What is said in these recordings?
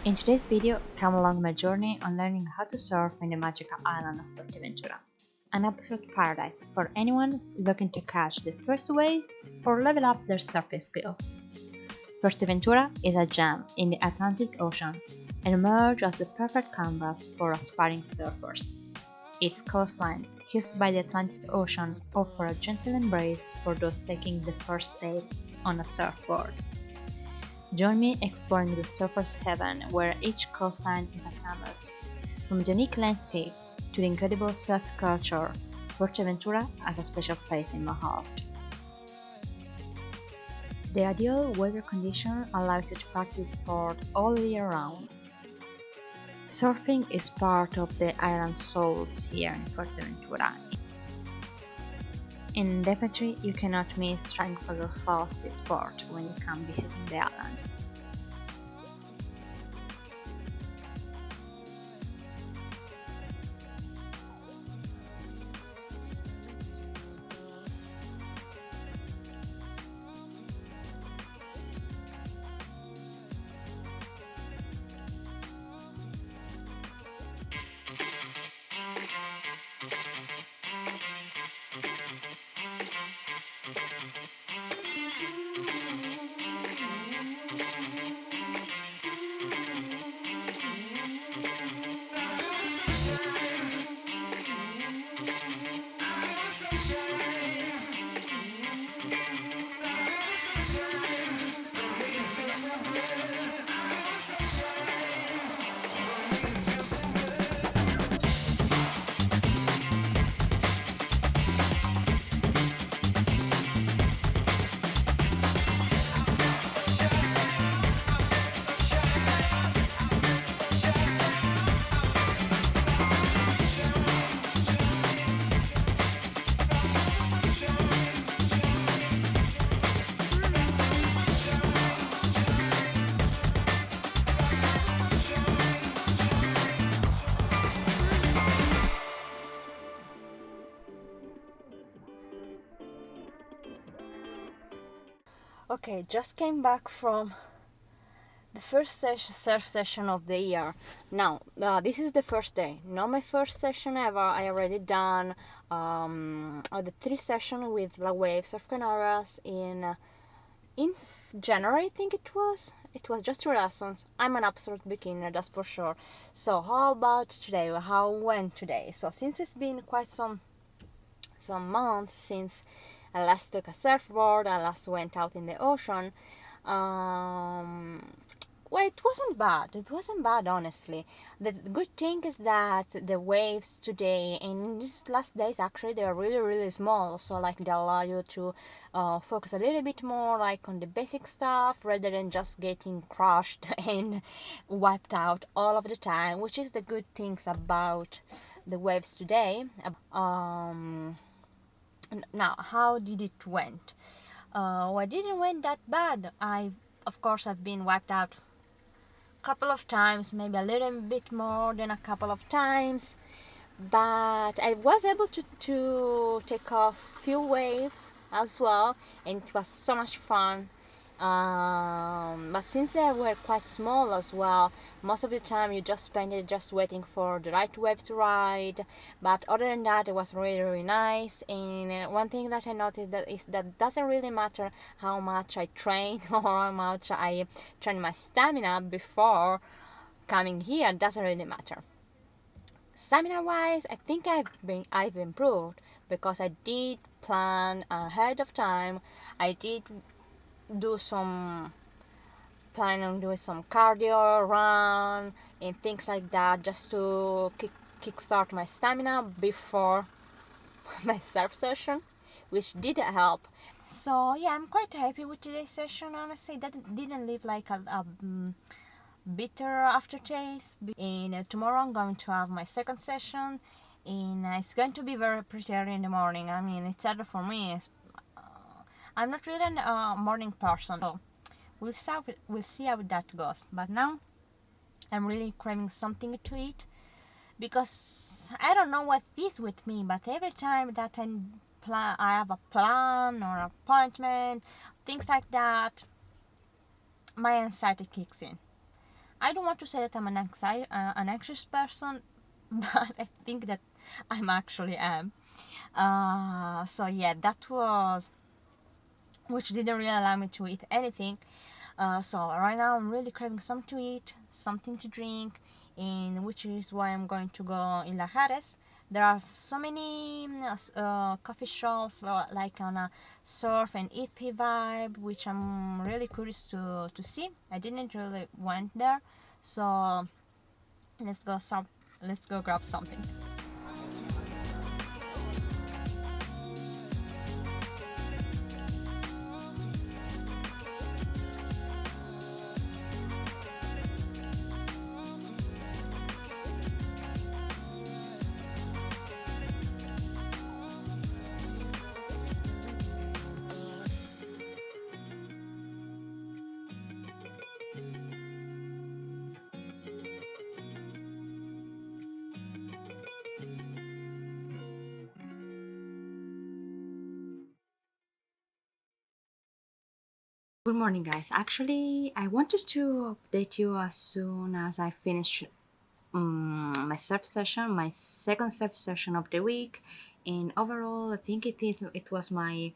In today's video, come along my journey on learning how to surf in the magical island of Fuerteventura, an absolute paradise for anyone looking to catch the first wave or level up their surfing skills. Fuerteventura is a gem in the Atlantic Ocean and emerged as the perfect canvas for aspiring surfers. Its coastline, kissed by the Atlantic Ocean, offers a gentle embrace for those taking the first steps on a surfboard. Join me exploring the surfer's heaven where each coastline is a canvas. From the unique landscape to the incredible surf culture, Fuerteventura has a special place in my heart. The ideal weather condition allows you to practice sport all year round. Surfing is part of the island's souls here in Fuerteventura. And definitely you cannot miss trying for yourself this sport when you come visiting the island. Okay, just came back from the first surf session of the year. Now, this is the first day, not my first session ever. I already done the 3 sessions with La Wave Surf Canaras in January, I think it was. It was just 3 lessons. I'm an absolute beginner, that's for sure. So how about today? How went today? So since it's been quite some months since I last took a surfboard, I last went out in the ocean. Well, it wasn't bad. It wasn't bad, honestly. The good thing is that the waves today and these last days actually they are really, really small. So like they allow you to focus a little bit more like on the basic stuff rather than just getting crushed and wiped out all of the time, which is the good things about the waves today. Now, how did it went? Well, it didn't went that bad. Of course, I've been wiped out a couple of times, maybe a little bit more than a couple of times, but I was able to take off few waves as well, and it was so much fun. But since they were quite small as well, most of the time you just spend it just waiting for the right wave to ride. But other than that, it was really, really nice. And one thing that I noticed is that it doesn't really matter how much I train or how much I train my stamina before coming here. It doesn't really matter. Stamina wise, I think I've improved because I did plan ahead of time. I did plan on doing some cardio, run, and things like that, just to kickstart my stamina before my surf session, which did help. So yeah, I'm quite happy with today's session. Honestly, that didn't leave like a bitter aftertaste. And tomorrow I'm going to have my second session, and it's going to be very pretty early in the morning. I mean, it's harder for me. I'm not really a morning person, so we'll see how that goes. But now I'm really craving something to eat because I don't know what it is with me, but every time that I have a plan or appointment, things like that, my anxiety kicks in. I don't want to say that I'm an anxious person, but I think that I'm actually am. So yeah, that was, which didn't really allow me to eat anything. So right now I'm really craving something to eat, something to drink, and which is why I'm going to go in La Jares. There are so many coffee shops like on a surf and hippie vibe, which I'm really curious to see. I didn't really went there, so let's go grab something. Good morning, guys. Actually, I wanted to update you as soon as I finish my surf session, my second surf session of the week, and overall, I think it was my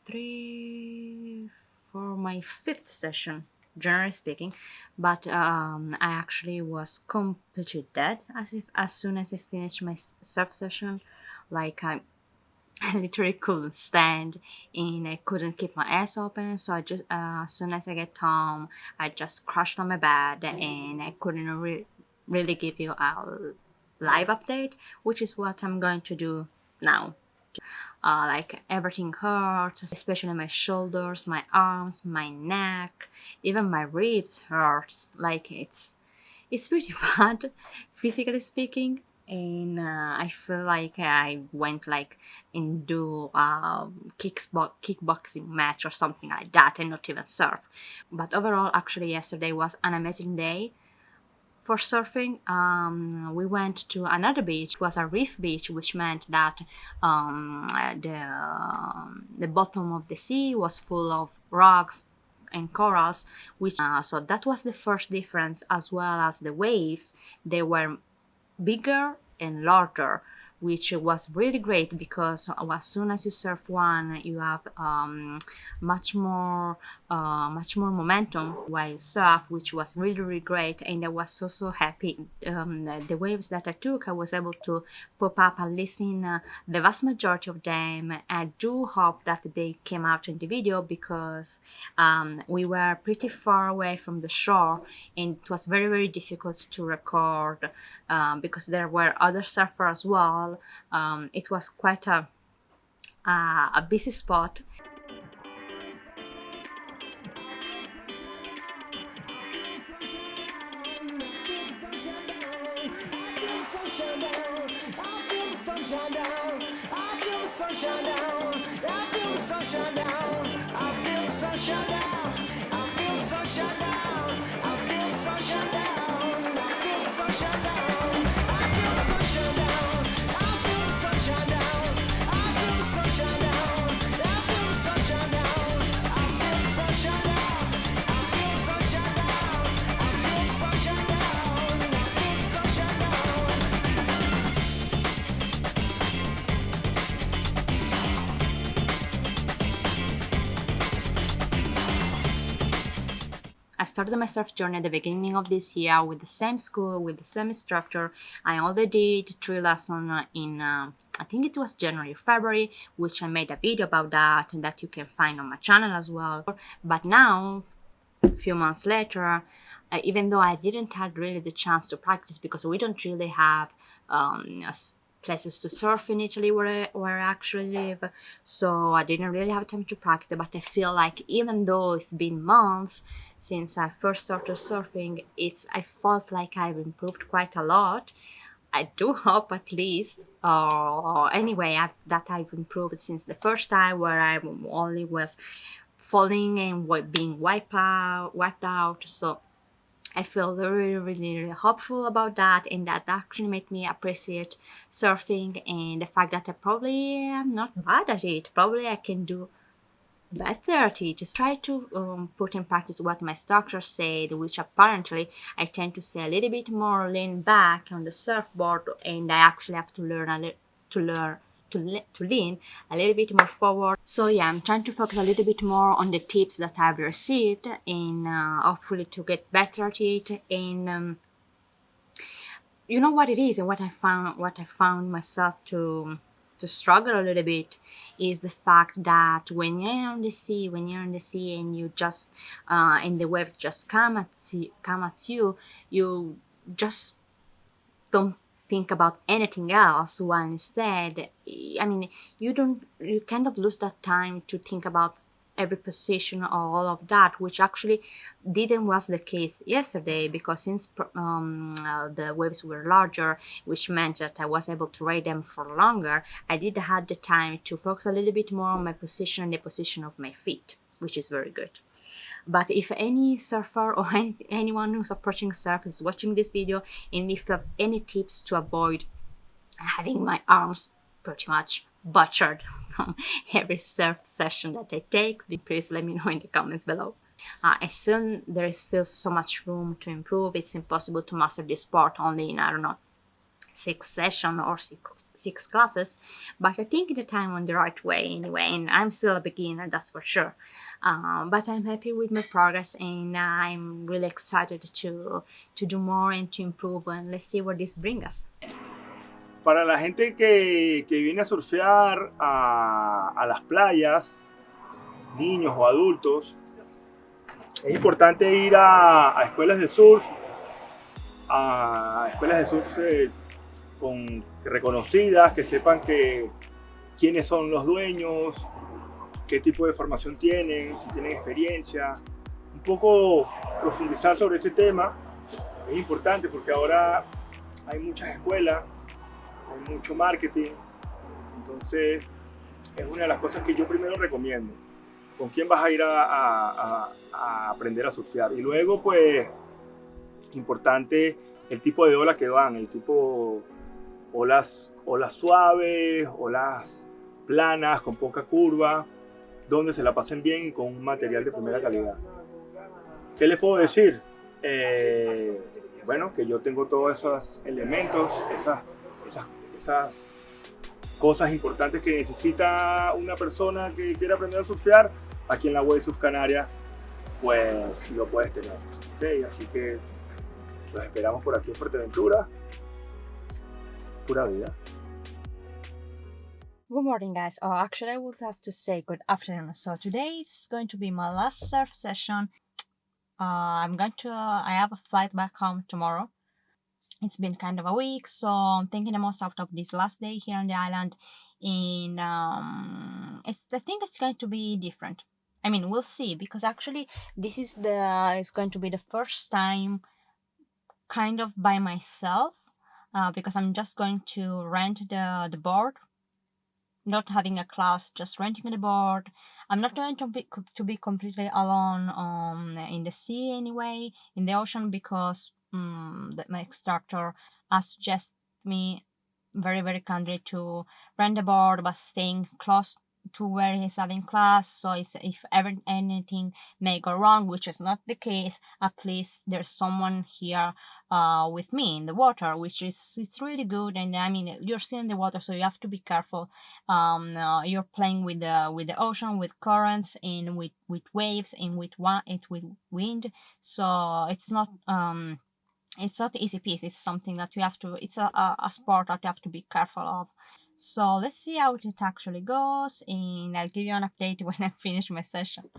three for my fifth session, generally speaking. But I actually was completely dead as soon as I finished my surf session, like I literally couldn't stand and I couldn't keep my eyes open. So I just, as soon as I get home, I just crashed on my bed and I couldn't really give you a live update, which is what I'm going to do now. Like everything hurts, especially my shoulders, my arms, my neck, even my ribs hurts. Like it's pretty bad, physically speaking. And I feel like I went like into kickboxing match or something like that, and not even surf. But overall, actually, yesterday was an amazing day for surfing. We went to another beach. It was a reef beach, which meant that the bottom of the sea was full of rocks and corals, which so that was the first difference, as well as the waves. They were bigger and larger, which was really great because as soon as you surf one, you have much more momentum while you surf, which was really great. And I was so happy. The waves that I took, I was able to pop up at least in the vast majority of them. I do hope that they came out in the video because we were pretty far away from the shore and it was very difficult to record because there were other surfers as well. It was quite a busy spot. I started my surf journey at the beginning of this year with the same school, with the same instructor. I only did 3 lessons in, I think it was January, February, which I made a video about that and that you can find on my channel as well. But now, a few months later, even though I didn't have really the chance to practice because we don't really have places to surf in Italy where I actually live, so I didn't really have time to practice. But I feel like even though it's been months since I first started surfing, I felt like I've improved quite a lot. I do hope at least, or anyway, that I've improved since the first time where I only was falling and being wiped out. So I feel really hopeful about that, and that actually made me appreciate surfing and the fact that I probably am not bad at it. Probably I can do 30, just try to put in practice what my instructor said, which apparently I tend to stay a little bit more lean back on the surfboard, and I actually have to learn to lean a little bit more forward. So yeah, I'm trying to focus a little bit more on the tips that I've received, and hopefully to get better at it. And you know what it is, and what I found myself to struggle a little bit is the fact that when you're on the sea and you just and the waves just come at you, you just don't think about anything else, while instead, I mean, you kind of lose that time to think about every position or all of that, which actually was the case yesterday, because since the waves were larger, which meant that I was able to ride them for longer, I did have the time to focus a little bit more on my position and the position of my feet, which is very good. But if any surfer or anyone who's approaching surf is watching this video, and if you have any tips to avoid having my arms pretty much butchered from every surf session that I take, please let me know in the comments below. There is still so much room to improve. It's impossible to master this sport only in, I don't know, 6 sessions or six classes, but I think the time on the right way anyway, and I'm still a beginner, that's for sure. But I'm happy with my progress, and I'm really excited to do more and to improve, and let's see where this brings us. Para la gente que viene a surfear a las playas, niños o adultos, es importante ir a escuelas de surf, reconocidas, que sepan quiénes son los dueños, qué tipo de formación tienen, si tienen experiencia. Un poco profundizar sobre ese tema es importante, porque ahora hay muchas escuelas, hay mucho marketing, entonces es una de las cosas que yo primero recomiendo. ¿Con quién vas a ir a aprender a surfear? Y luego, pues, importante el tipo de ola que van, el tipo olas suaves, olas planas, con poca curva, donde se la pasen bien y con un material de primera calidad. ¿Qué les puedo decir? Bueno, que yo tengo todos esos elementos, esas cosas importantes que necesita una persona que quiere aprender a surfear. Aquí en la Wave Surf Canaria, pues lo puedes tener. ¿Okay? Así que los esperamos por aquí en Fuerteventura. Pura vida. Good morning, guys. Oh, actually, I would have to say good afternoon. So today it's going to be my last surf session. I have a flight back home tomorrow. It's been kind of a week, so I'm taking the most out of this last day here on the island. And I think it's going to be different. I mean, we'll see, because actually this is it's going to be the first time kind of by myself, because I'm just going to rent the board, not having a class, just renting the board. I'm not going to be completely alone in the sea anyway, in the ocean, because my instructor has suggested me very, very kindly to rent the board, but staying close to where he's having class, so if ever anything may go wrong, which is not the case, at least there's someone here with me in the water, which is, it's really good. And I mean, you're still in the water, so you have to be careful. You're playing with the ocean, with currents, and with waves, and with wind, so it's not easy peasy. It's something that you have to, it's a sport that you have to be careful of. So let's see how it actually goes, and I'll give you an update when I finish my session.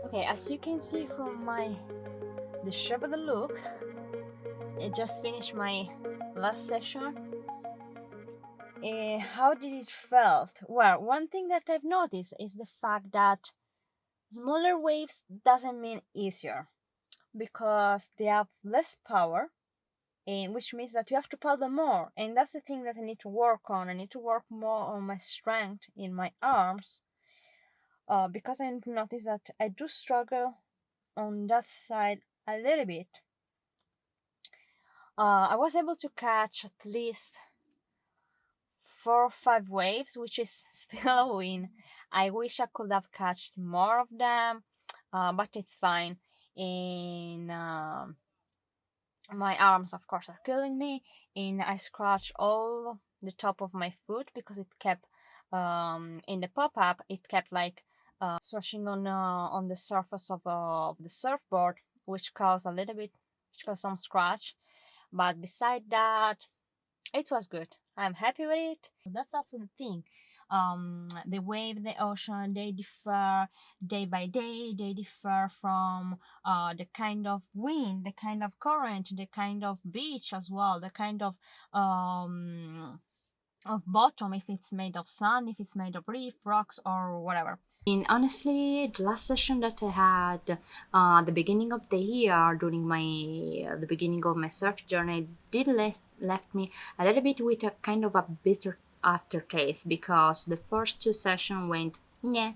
Okay, as you can see from the shape of the look, I just finished my last session. How did it felt? Well, one thing that I've noticed is the fact that smaller waves doesn't mean easier because they have less power, and which means that you have to paddle more, and that's the thing that I need to work on. I need to work more on my strength in my arms, because I noticed that I do struggle on that side a little bit. I was able to catch at least 4 or 5 waves, which is still a win. I wish I could have catched more of them, but it's fine. And my arms, of course, are killing me. And I scratched all the top of my foot because it kept in the pop up. It kept like swashing on the surface of the surfboard, which caused a little bit, which caused some scratch. But beside that, it was good. I'm happy with it. That's also the thing. The wave, the ocean, they differ day by day. They differ from the kind of wind, the kind of current, the kind of beach as well, the kind of bottom, if it's made of sand, if it's made of reef, rocks, or whatever. And honestly, the last session that I had the beginning of the year during my the beginning of my surf journey did left me a little bit with a kind of a bitter aftertaste because the first two sessions went yeah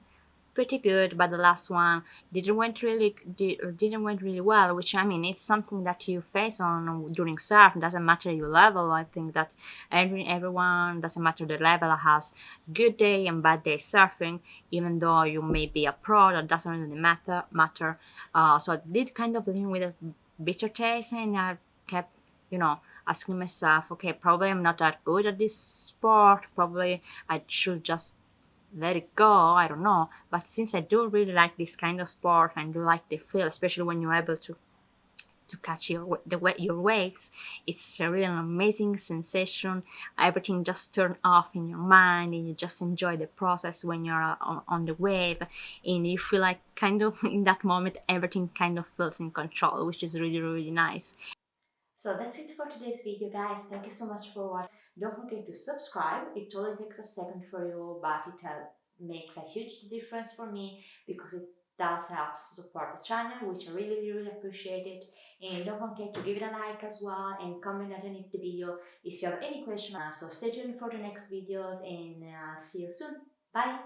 pretty good, but the last one didn't went really well. Which I mean, it's something that you face on during surf. It doesn't matter your level. I think that everyone, doesn't matter the level, has good day and bad day surfing. Even though you may be a pro, that doesn't really matter. So I did kind of lean with a bitter taste, and I kept, asking myself, okay, probably I'm not that good at this sport. Probably I should just let it go. I don't know. But since I do really like this kind of sport and do like the feel, especially when you're able to catch your waves, it's a really an amazing sensation. Everything just turn off in your mind, and you just enjoy the process when you're on the wave, and you feel like kind of in that moment everything kind of feels in control, which is really really nice. So that's it for today's video, guys. Thank you so much for watching. Don't forget to subscribe. It only takes a second for you, but it makes a huge difference for me because it does help support the channel, which I really, really appreciate it. And don't forget to give it a like as well and comment underneath the video if you have any questions. So stay tuned for the next videos, and see you soon. Bye!